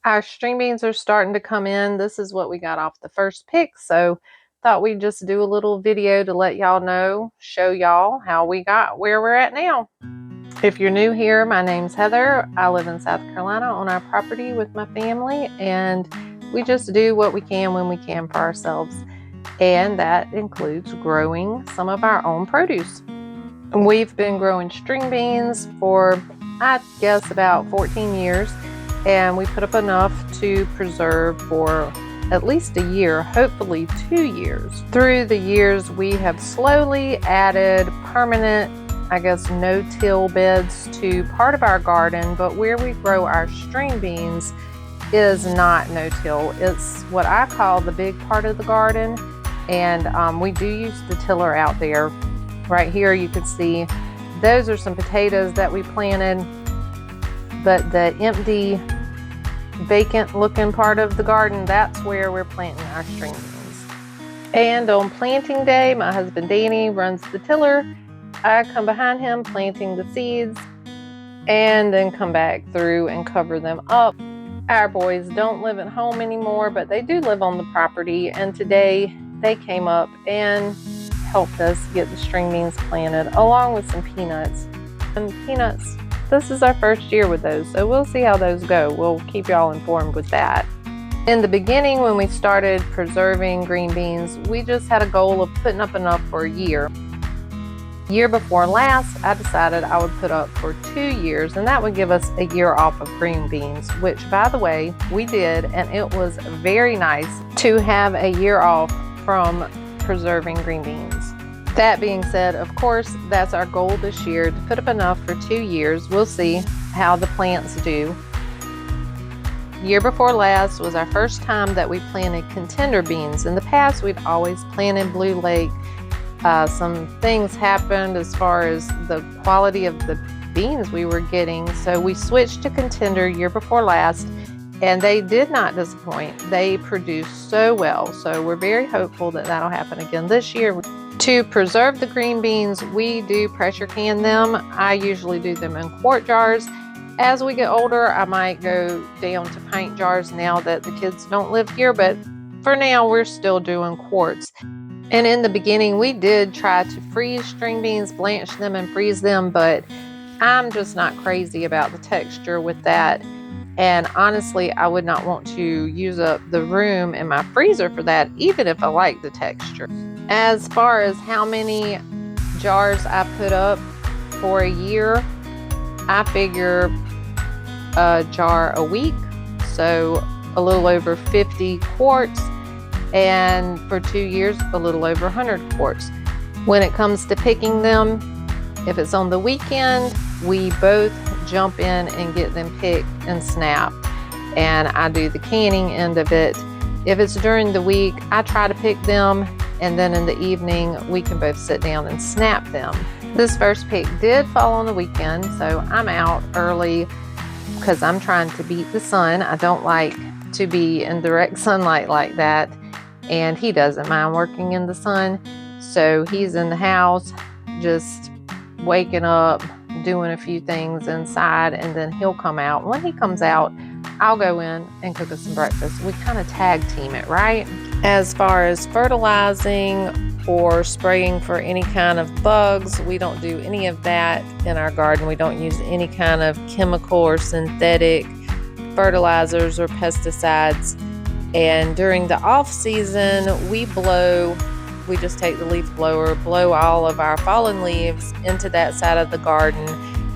Our string beans are starting to come in. This is what we got off the first pick, so thought we'd just do a little video to let y'all know, show y'all how we got where we're at now. If you're new here, my name's Heather. I live in South Carolina on our property with my family, and we just do what we can when we can for ourselves, and that includes growing some of our own produce. We've been growing string beans for, I guess, about 14 years. And we put up enough to preserve for at least a year, hopefully 2 years. Through the years, we have slowly added permanent, no-till beds to part of our garden, but where we grow our string beans is not no-till. It's what I call the big part of the garden, and we do use the tiller out there. Right here you can see those are some potatoes that we planted, but the empty, vacant looking part of the garden, that's where we're planting our string beans. And on planting day, my husband Danny runs the tiller. I come behind him planting the seeds and then come back through and cover them up. Our boys don't live at home anymore, but they do live on the property, and today they came up and helped us get the string beans planted along with some peanuts. And peanuts, this is our first year with those, so we'll see how those go. We'll keep y'all informed with that. In the beginning, when we started preserving green beans, we just had a goal of putting up enough for a year. Year before last, I decided I would put up for 2 years, and that would give us a year off of green beans, which, by the way, we did, and it was very nice to have a year off from preserving green beans. That being said, of course, that's our goal this year, to put up enough for 2 years. We'll see how the plants do. Year before last was our first time that we planted contender beans. In the past, we'd always planted Blue Lake. Some things happened as far as the quality of the beans we were getting, so we switched to contender year before last, and they did not disappoint. They produced so well, so we're very hopeful that that'll happen again this year. To preserve the green beans, we do pressure can them. I usually do them in quart jars. As we get older, I might go down to pint jars now that the kids don't live here, but for now we're still doing quarts. And in the beginning, we did try to freeze string beans, blanch them and freeze them, but I'm just not crazy about the texture with that. And honestly, I would not want to use up the room in my freezer for that, even if I like the texture. As far as how many jars I put up for a year, I figure a jar a week, so a little over 50 quarts, and for 2 years, a little over 100 quarts. When it comes to picking them, if it's on the weekend, we both jump in and get them picked and snapped, and I do the canning end of it. If it's during the week, I try to pick them, and then in the evening, we can both sit down and snap them. This first pick did fall on the weekend, so I'm out early because I'm trying to beat the sun. I don't like to be in direct sunlight like that, and he doesn't mind working in the sun, so he's in the house just waking up, doing a few things inside, and then he'll come out. When he comes out, I'll go in and cook us some breakfast. We kind of tag team it, right? As far as fertilizing or spraying for any kind of bugs, we don't do any of that in our garden. We don't use any kind of chemical or synthetic fertilizers or pesticides. And during the off season, we just take the leaf blower, blow all of our fallen leaves into that side of the garden.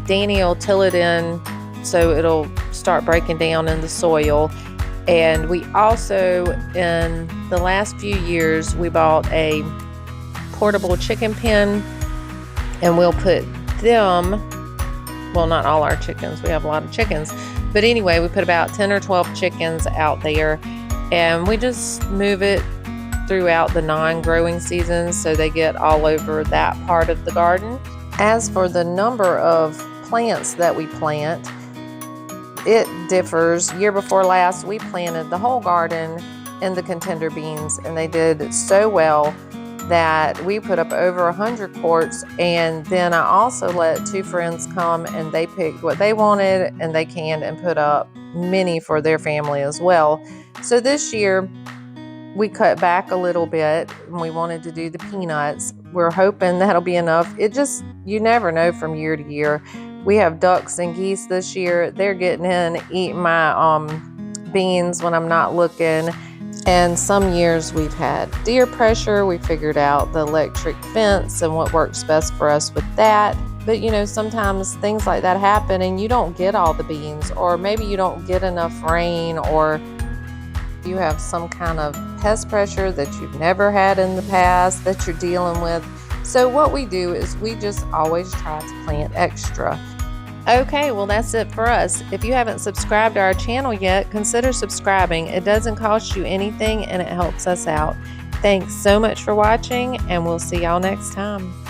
Danny will till it in so it'll start breaking down in the soil. And we also, in the last few years, we bought a portable chicken pen, and we'll put them, well, not all our chickens, we have a lot of chickens, but anyway, we put about 10 or 12 chickens out there, and we just move it throughout the non-growing seasons so they get all over that part of the garden. As for the number of plants that we plant, it differs. Year before last, we planted the whole garden in the contender beans, and they did so well. that we put up over 100 quarts, and then I also let 2 friends come and they picked what they wanted and they canned and put up many for their family as well. So this year we cut back a little bit and we wanted to do the peanuts. We're hoping that'll be enough. You never know from year to year. We have ducks and geese this year. They're getting in, eating my beans when I'm not looking. And some years we've had deer pressure. We figured out the electric fence and what works best for us with that. But you know, sometimes things like that happen and you don't get all the beans, or maybe you don't get enough rain, or you have some kind of pest pressure that you've never had in the past that you're dealing with. So what we do is we just always try to plant extra. Okay, well that's it for us. If you haven't subscribed to our channel yet, consider subscribing. It doesn't cost you anything and it helps us out. Thanks so much for watching, and we'll see y'all next time.